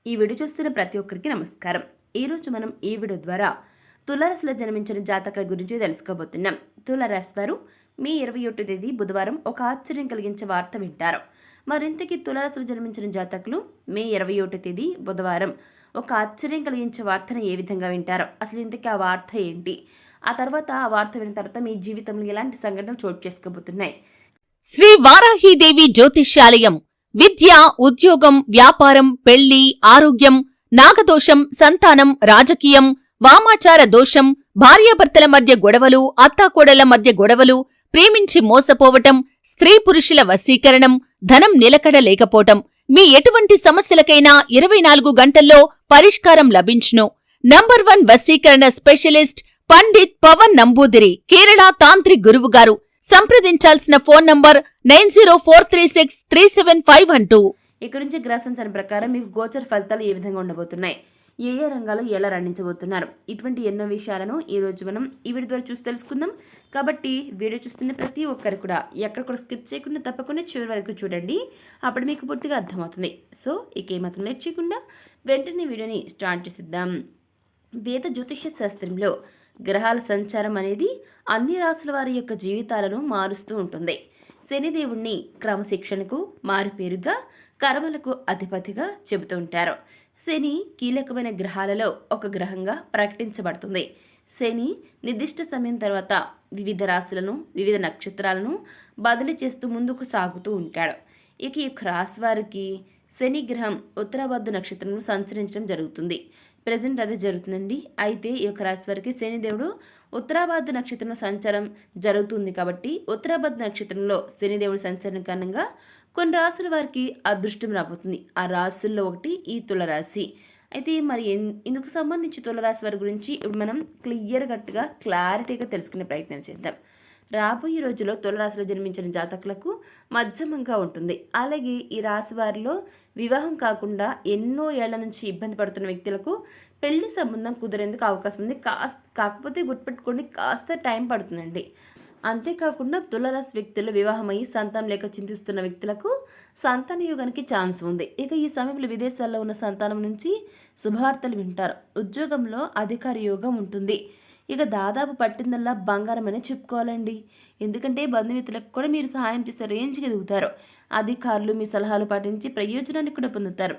ఈ వీడియో చూస్తున్న ప్రతి ఒక్కరికి నమస్కారం. ఈరోజు మనం ఈ వీడియో ద్వారా తులారాశిలో జన్మించిన జాతకుల గురించి తెలుసుకోబోతున్నాం. తులారాశి వారు మే 21 తేదీ బుధవారం ఒక ఆశ్చర్యం కలిగించే వార్త వింటారు. మరింతకీ తులారాశిలో జన్మించిన జాతకులు మే 21 తేదీ బుధవారం ఒక ఆశ్చర్యం కలిగించే వార్తను ఏ విధంగా వింటారో, అసలు ఇంతకీ ఆ వార్త ఏంటి, ఆ తర్వాత ఆ వార్త విన్న తర్వాత మీ జీవితంలో ఎలాంటి సంఘటనలు చోటు చేసుకోబోతున్నాయి. శ్రీ వారాహీదేవి జ్యోతిష్యాలయం విద్య, ఉద్యోగం, వ్యాపారం, పెళ్లి, ఆరోగ్యం, నాగదోషం, సంతానం, రాజకీయం, వామాచార దోషం, భార్యాభర్తల మధ్య గొడవలు, అత్తాకోడళ్ల మధ్య గొడవలు, ప్రేమించి మోసపోవటం, స్త్రీ పురుషుల వశీకరణం, ధనం నిలకడ లేకపోవటం, మీ ఎటువంటి సమస్యలకైనా 24 గంటల్లో పరిష్కారం లభించును. నంబర్ 1 వశీకరణ స్పెషలిస్ట్ పండిత్ పవన్ నంబూదిరి, కేరళ తాంత్రిక్ గురువుగారు. సంప్రదించాల్సిన ఫోన్ నంబర్ 9043637512. ఇక్కడ నుంచి గ్రహ సంచారం ప్రకారం మీకు గోచర ఫలితాలు ఏ విధంగా ఉండబోతున్నాయి, ఏ ఏ రంగాల్లో ఎలా రాణించబోతున్నారు, ఇటువంటి ఎన్నో విషయాలను ఈ రోజు మనం ఈ వీడియో ద్వారా చూసి తెలుసుకుందాం. కాబట్టి వీడియో చూస్తున్న ప్రతి ఒక్కరు కూడా ఎక్కడ కూడా స్కిప్ చేయకుండా తప్పకుండా చివరి వరకు చూడండి. అప్పుడు మీకు పూర్తిగా అర్థమవుతుంది. సో ఇక ఏమాత్రం లేట్ చేయకుండా వెంటనే వీడియోని స్టార్ట్ చేసిద్దాం. వేద జ్యోతిష్య శాస్త్రంలో గ్రహాల సంచారం అనేది అన్ని రాసుల వారి యొక్క జీవితాలను మారుస్తూ ఉంటుంది. శనిదేవుణ్ణి క్రమశిక్షణకు మారుపేరుగా, కర్మలకు అధిపతిగా చెబుతూ ఉంటారు. శని కీలకమైన గ్రహాలలో ఒక గ్రహంగా ప్రకటించబడుతుంది. శని నిర్దిష్ట సమయం తర్వాత వివిధ రాశులను, వివిధ నక్షత్రాలను బదిలీ చేస్తూ ముందుకు సాగుతూ ఉంటాడు. ఇక ఈ రాశి వారికి శని గ్రహం ఉత్తరాభద్ర నక్షత్రంలో సంచరించడం జరుగుతుంది. ప్రజెంట్ అదే జరుగుతుందండి. అయితే ఈ యొక్క రాశి వారికి శనిదేవుడు ఉత్తరాభద్ర నక్షత్రంలో సంచారం జరుగుతుంది. కాబట్టి ఉత్తరాభద్ర నక్షత్రంలో శనిదేవుడు సంచారం కారణంగా కొన్ని రాశుల వారికి అదృష్టం రాబోతుంది. ఆ రాశుల్లో ఒకటి ఈ తులరాశి. అయితే మరి ఇందుకు సంబంధించి తులరాశి వారి గురించి ఇప్పుడు మనం క్లారిటీగా తెలుసుకునే ప్రయత్నం చేద్దాం. రాబోయే రోజుల్లో తులరాశిలో జన్మించిన జాతకులకు మధ్యమంగా ఉంటుంది. అలాగే ఈ రాశి వారిలో వివాహం కాకుండా ఎన్నో ఏళ్ల నుంచి ఇబ్బంది పడుతున్న వ్యక్తులకు పెళ్లి సంబంధం కుదిరేందుకు అవకాశం ఉంది. కాకపోతే గుర్తుపెట్టుకోండి, కాస్త టైం పడుతుందండి. అంతేకాకుండా తులరాశి వ్యక్తులు వివాహమయ్యి సంతానం లేక చింతిస్తున్న వ్యక్తులకు సంతాన యోగానికి ఛాన్స్ ఉంది. ఇక ఈ సమయంలో విదేశాల్లో ఉన్న సంతానం నుంచి శుభవార్తలు వింటారు. ఉద్యోగంలో అధికార యోగం ఉంటుంది. ఇక దాదాపు పట్టిందల్లా బంగారం అనే చెప్పుకోవాలండి. ఎందుకంటే బంధుమిత్రులకు కూడా మీరు సహాయం చేసే రేంజ్కి ఎదుగుతారు. అధికారులు మీ సలహాలు పాటించి ప్రయోజనాన్ని కూడా పొందుతారు.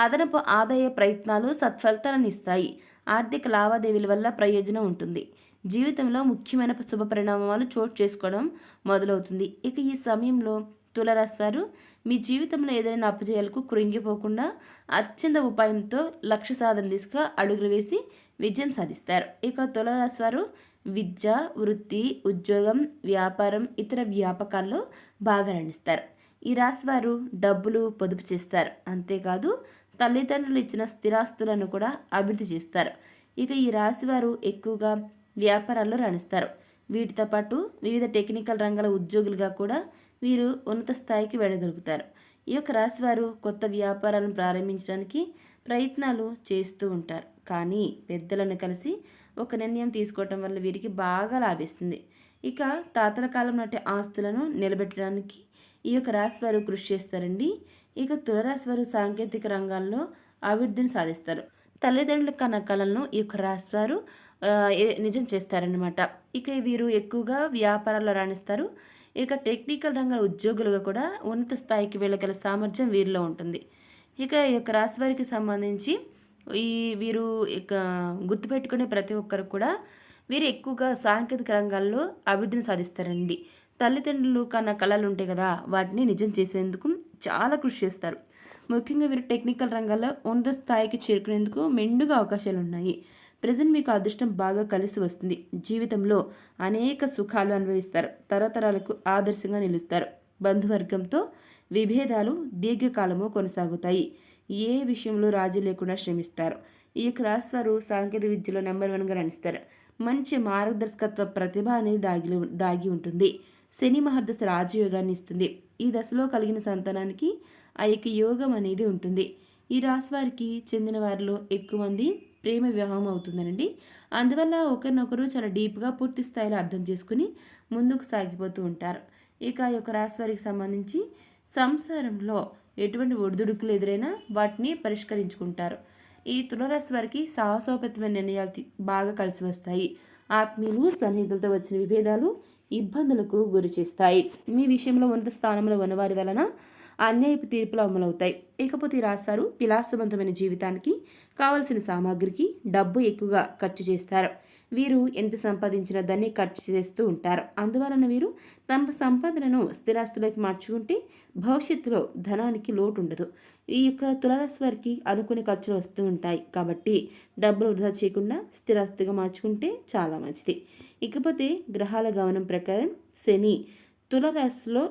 అదనపు ఆదాయ ప్రయత్నాలు సత్ఫలితాలను ఇస్తాయి. ఆర్థిక లావాదేవీల వల్ల ప్రయోజనం ఉంటుంది. జీవితంలో ముఖ్యమైన శుభ పరిణామాలు చోటు చేసుకోవడం మొదలవుతుంది. ఇక ఈ సమయంలో తులరాశి వారు మీ జీవితంలో ఏదైనా అపజయాలకు కృంగిపోకుండా అత్యంత ఉపాయంతో లక్ష్య సాధన దిశగా అడుగులు వేసి విజయం సాధిస్తారు. ఇక తులరాశి వారు విద్య, వృత్తి, ఉద్యోగం, వ్యాపారం, ఇతర వ్యాపకాల్లో బాగా రాణిస్తారు. ఈ రాశి వారు డబ్బులు పొదుపు చేస్తారు. అంతేకాదు తల్లిదండ్రులు ఇచ్చిన స్థిరాస్తులను కూడా అభివృద్ధి చేస్తారు. ఇక ఈ రాశి వారు ఎక్కువగా వ్యాపారాల్లో రాణిస్తారు. వీటితో పాటు వివిధ టెక్నికల్ రంగాల ఉద్యోగులుగా కూడా వీరు ఉన్నత స్థాయికి వెళ్ళగలుగుతారు. ఈ యొక్క రాశి వారు కొత్త వ్యాపారాలను ప్రారంభించడానికి ప్రయత్నాలు చేస్తూ ఉంటారు. కానీ పెద్దలను కలిసి ఒక నిర్ణయం తీసుకోవటం వల్ల వీరికి బాగా లాభిస్తుంది. ఇక తాతల కాలం నాటి ఆస్తులను నిలబెట్టడానికి ఈ యొక్క రాశి వారు కృషి చేస్తారండి. ఇక తులరాశి వారు సాంకేతిక రంగాల్లో అభివృద్ధిని సాధిస్తారు. తల్లిదండ్రుల కన్న కళలను ఈ యొక్క రాశి వారు నిజం చేస్తారన్నమాట. ఇక వీరు ఎక్కువగా వ్యాపారాల్లో రాణిస్తారు. ఇక టెక్నికల్ రంగాల ఉద్యోగులుగా కూడా ఉన్నత స్థాయికి వెళ్ళగల సామర్థ్యం వీరిలో ఉంటుంది. ఇక ఈ యొక్క రాశి వారికి సంబంధించి వీరు ఇక గుర్తుపెట్టుకునే ప్రతి ఒక్కరు కూడా వీరు ఎక్కువగా సాంకేతిక రంగాల్లో అభివృద్ధిని సాధిస్తారండి. తల్లిదండ్రులు కన్నా కళలు ఉంటాయి కదా, వాటిని నిజం చేసేందుకు చాలా కృషి చేస్తారు. ముఖ్యంగా వీరు టెక్నికల్ రంగాల్లో ఉన్నత స్థాయికి చేరుకునేందుకు మెండుగా అవకాశాలు ఉన్నాయి. ప్రజెంట్ మీకు అదృష్టం బాగా కలిసి వస్తుంది. జీవితంలో అనేక సుఖాలు అనుభవిస్తారు. తరతరాలకు ఆదర్శంగా నిలుస్తారు. బంధువర్గంతో విభేదాలు దీర్ఘకాలము కొనసాగుతాయి. ఏ విషయంలో రాజీ లేకుండా శ్రమిస్తారు. ఈ రాశి వారు సాంకేతిక విద్యలో నెంబర్ 1గా రాణిస్తారు. మంచి మార్గదర్శకత్వ ప్రతిభ అనేది దాగి ఉంటుంది. శని మహర్దశ రాజయోగాన్ని ఇస్తుంది. ఈ దశలో కలిగిన సంతానానికి ఆ యొక్క యోగం అనేది ఉంటుంది. ఈ రాశి వారికి చెందిన వారిలో ఎక్కువ మంది ప్రేమ వివాహం అవుతుందనండి. అందువల్ల ఒకరినొకరు చాలా డీప్గా పూర్తి స్థాయిలో అర్థం చేసుకుని ముందుకు సాగిపోతూ ఉంటారు. ఇక ఈ యొక్క రాశి వారికి సంబంధించి సంసారంలో ఎటువంటి ఒడిదుడుకులు ఎదురైనా వాటిని పరిష్కరించుకుంటారు. ఈ తులారాశి వారికి సాహసోపేతమైన నిర్ణయాలు బాగా కలిసి వస్తాయి. ఆత్మీయులు సన్నిహితులతో వచ్చిన విభేదాలు ఇబ్బందులకు గురి చేస్తాయి. మీ విషయంలో ఉన్నత స్థానంలో ఉన్నవారి వలన అన్యాయపు తీర్పులు అమలవుతాయి. ఇకపోతే ఈ రాస్తారు విలాసవంతమైన జీవితానికి కావలసిన సామాగ్రికి డబ్బు ఎక్కువగా ఖర్చు చేస్తారు. వీరు ఎంత సంపాదించినా దాన్ని ఖర్చు చేస్తూ ఉంటారు. అందువలన వీరు తమ సంపాదనను స్థిరాస్తులోకి మార్చుకుంటే భవిష్యత్తులో ధనానికి లోటు ఉండదు. ఈ యొక్క తులారాశి వారికి అనుకునే ఖర్చులు వస్తూ ఉంటాయి. కాబట్టి డబ్బులు వృధా చేయకుండా స్థిరాస్తిగా మార్చుకుంటే చాలా మంచిది. ఇకపోతే గ్రహాల గమనం ప్రకారం శని తులారాశిలో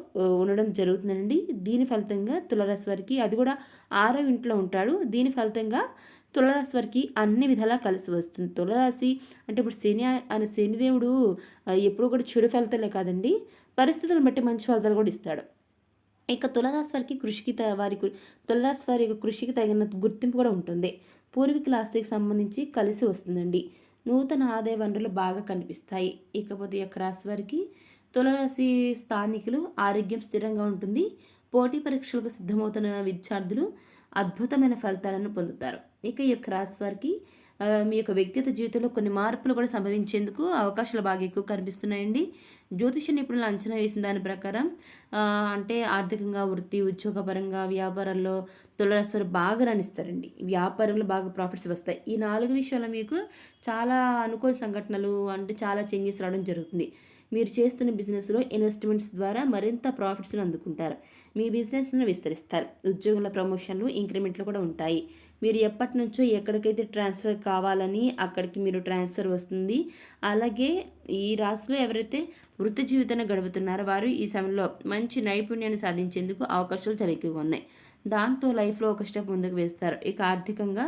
ఉండడం జరుగుతుందండి. దీని ఫలితంగా తులారాశి వారికి, అది కూడా 6వ ఇంట్లో ఉంటాడు. దీని ఫలితంగా తులారాశి వారికి అన్ని విధాలా కలిసి వస్తుంది. తులారాశి అంటే ఇప్పుడు శనిదేవుడు ఎప్పుడు కూడా చెడు ఫలితాలే కాదండి, పరిస్థితులను బట్టి మంచి ఫలితాలు కూడా ఇస్తాడు. ఇక తులారాశి వారికి తులారాశి వారి యొక్క కృషికి తగిన గుర్తింపు కూడా ఉంటుంది. పూర్వీకుల ఆస్తికి సంబంధించి కలిసి వస్తుందండి. నూతన ఆదాయ వనరులు బాగా కనిపిస్తాయి. ఇకపోతే ఈ యొక్క రాశి వారికి తులారాశి స్థానికులు ఆరోగ్యం స్థిరంగా ఉంటుంది. పోటీ పరీక్షలకు సిద్ధమవుతున్న విద్యార్థులు అద్భుతమైన ఫలితాలను పొందుతారు. ఇక ఈ యొక్క రాశి వారికి మీ యొక్క వ్యక్తిగత జీవితంలో కొన్ని మార్పులు కూడా సంభవించేందుకు అవకాశాలు బాగా ఎక్కువ కనిపిస్తున్నాయండి. జ్యోతిష నిపుణులు అంచనా వేసిన దాని ప్రకారం అంటే ఆర్థికంగా, వృత్తి, ఉద్యోగపరంగా, వ్యాపారాల్లో తులారాశి వారు బాగా రాణిస్తారండి. వ్యాపారంలో బాగా ప్రాఫిట్స్ వస్తాయి. ఈ 4 విషయాల్లో మీకు చాలా అనుకూల సంఘటనలు, అంటే చాలా చేంజెస్ రావడం జరుగుతుంది. మీరు చేస్తున్న బిజినెస్లో ఇన్వెస్ట్మెంట్స్ ద్వారా మరింత ప్రాఫిట్స్ను అందుకుంటారు. మీ బిజినెస్ను విస్తరిస్తారు. ఉద్యోగుల ప్రమోషన్లు, ఇంక్రిమెంట్లు కూడా ఉంటాయి. మీరు ఎప్పటి నుంచో ఎక్కడికైతే ట్రాన్స్ఫర్ కావాలని అక్కడికి మీరు ట్రాన్స్ఫర్ వస్తుంది. అలాగే ఈ రాశిలో ఎవరైతే వృత్తి జీవితాన్ని గడుపుతున్నారో వారు ఈ సమయంలో మంచి నైపుణ్యాన్ని సాధించేందుకు అవకాశాలు చాలా ఎక్కువగా ఉన్నాయి. దాంతో లైఫ్లో ఒక స్టెప్ ముందుకు వేస్తారు. ఇక ఆర్థికంగా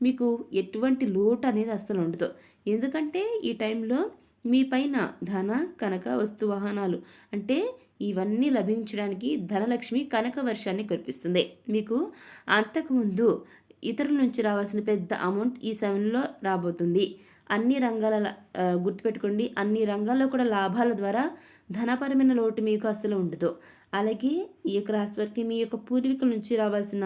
మీకు ఎటువంటి లోటు అనేది అస్సలు ఉండదు. ఎందుకంటే ఈ టైంలో మీ పైన ధన, కనక, వస్తు, వాహనాలు అంటే ఇవన్నీ లభించడానికి ధనలక్ష్మి కనక వర్షాన్ని కురిపిస్తుంది. మీకు అంతకుముందు ఇతరుల నుంచి రావాల్సిన పెద్ద అమౌంట్ ఈ సమయంలో రాబోతుంది. అన్ని రంగాల గుర్తుపెట్టుకోండి, అన్ని రంగాల్లో కూడా లాభాల ద్వారా ధనపరమైన లోటు మీకు అస్సలు ఉండదు. అలాగే ఈ యొక్క రాశి వారికి మీ యొక్క పూర్వీకుల నుంచి రావాల్సిన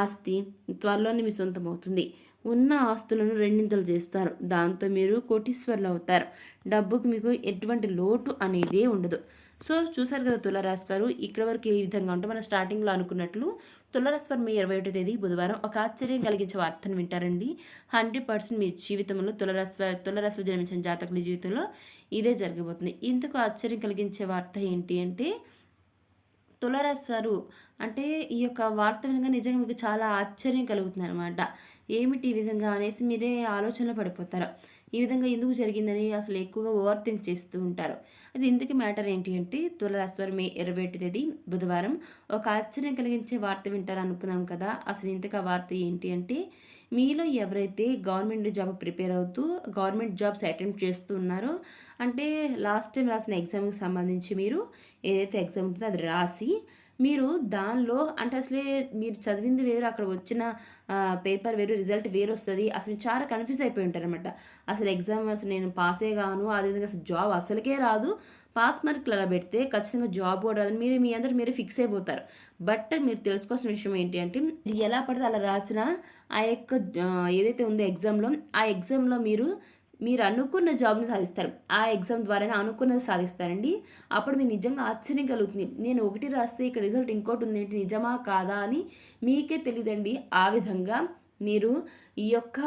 ఆస్తి త్వరలోనే మీ సొంతం అవుతుంది. ఉన్న ఆస్తులను రెండింతలు చేస్తారు. దాంతో మీరు కోటీశ్వరులు అవుతారు. డబ్బుకు మీకు ఎటువంటి లోటు అనేది ఉండదు. సో చూసారు కదా తులారాశి వారు, ఇక్కడ వరకు ఏ విధంగా ఉంటే మనం స్టార్టింగ్లో అనుకున్నట్లు తులారాశి వారు మీ 21వ తేదీ బుధవారం ఒక ఆశ్చర్యం కలిగించే వార్తను వింటారండి. 100% మీ జీవితంలో తులారాశిలో జన్మించిన జాతకుల జీవితంలో ఇదే జరగబోతుంది. ఇంతకు ఆశ్చర్యం కలిగించే వార్త ఏంటి అంటే, తులారాశి వారు అంటే ఈ యొక్క వార్త వినగా నిజంగా మీకు చాలా ఆశ్చర్యం కలుగుతుంది అనమాట. ఏమిటి ఈ విధంగా అనేసి మీరే ఆలోచనలో పడిపోతారు. ఈ విధంగా ఎందుకు జరిగిందని అసలు ఎక్కువగా ఓవర్ థింక్ చేస్తూ ఉంటారు. అది ఇందుకు మ్యాటర్ ఏంటి అంటే, తులారాశి వారు మే 21 తేదీ బుధవారం ఒక ఆశ్చర్యం కలిగించే వార్త వింటారు అనుకున్నాం కదా. అసలు ఇంతకు ఆ వార్త ఏంటి అంటే, మీలో ఎవరైతే గవర్నమెంట్ జాబ్ ప్రిపేర్ అవుతూ గవర్నమెంట్ జాబ్స్ అటెంప్ట్ చేస్తూ ఉన్నారో, అంటే లాస్ట్ టైం రాసిన ఎగ్జామ్కి సంబంధించి మీరు ఏదైతే ఎగ్జామ్ ఉంటుందో అది రాసి మీరు దానిలో అంటే అసలే మీరు చదివింది వేరు, అక్కడ వచ్చిన పేపర్ వేరు, రిజల్ట్ వేరు వస్తుంది. అసలు చాలా కన్ఫ్యూజ్ అయిపోయి ఉంటారనమాట. అసలు ఎగ్జామ్ అసలు నేను పాసే గాను, అదేవిధంగా అసలు జాబ్ అసలుకే రాదు, పాస్ మార్కులు అలా పెడితే ఖచ్చితంగా జాబ్ కూడా రాదు, మీ అందరూ మీరే ఫిక్స్ అయిపోతారు. బట్ మీరు తెలుసుకోవాల్సిన విషయం ఏంటి అంటే, ఎలా పడితే అలా రాసిన ఆ యొక్క ఏదైతే ఉందో ఆ ఎగ్జామ్లో మీరు అనుకున్న జాబ్ని సాధిస్తారు. ఆ ఎగ్జామ్ ద్వారానే అనుకున్నది సాధిస్తారండి. అప్పుడు మీరు నిజంగా ఆశ్చర్యం కలుగుతుంది. నేను ఒకటి రాస్తే ఇక్కడ రిజల్ట్ ఇంకోటి ఉంది ఏంటి, నిజమా కాదా అని మీకే తెలియదండి. ఆ విధంగా మీరు ఈ యొక్క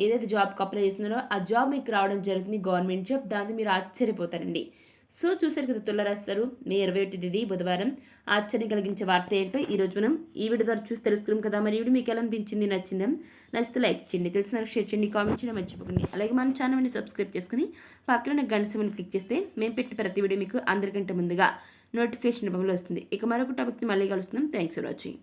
ఏదైతే జాబ్కి అప్లై చేస్తున్నారో ఆ జాబ్ మీకు రావడం జరుగుతుంది, గవర్నమెంట్ జాబ్. దాన్ని మీరు ఆశ్చర్యపోతారండి. సో చూసారు కదా తులారాశి వారు మే 21 తేదీ బుధవారం ఆశ్చర్యం కలిగించే వార్త ఏంటో ఈరోజు మనం ఈ వీడియో ద్వారా చూసి తెలుసుకున్నాం కదా. మరి వీడియో మీకు ఎలా అనిపించింది, నచ్చిందా? నచ్చితే లైక్ చేయండి, తెలిసిన షేర్ చేయండి, కామెంట్ చేయడం మర్చిపోకండి. అలాగే మన ఛానల్ని సబ్స్క్రైబ్ చేసుకుని పక్కన గంట సింబల్ని క్లిక్ చేస్తే మేము పెట్టిన ప్రతి వీడియో మీకు అందరికంటే ముందుగా నోటిఫికేషన్ రూపంలో వస్తుంది. ఇక మరొక టాపిక్ని మళ్ళీ కలుస్తున్నాం. Thanks for watching.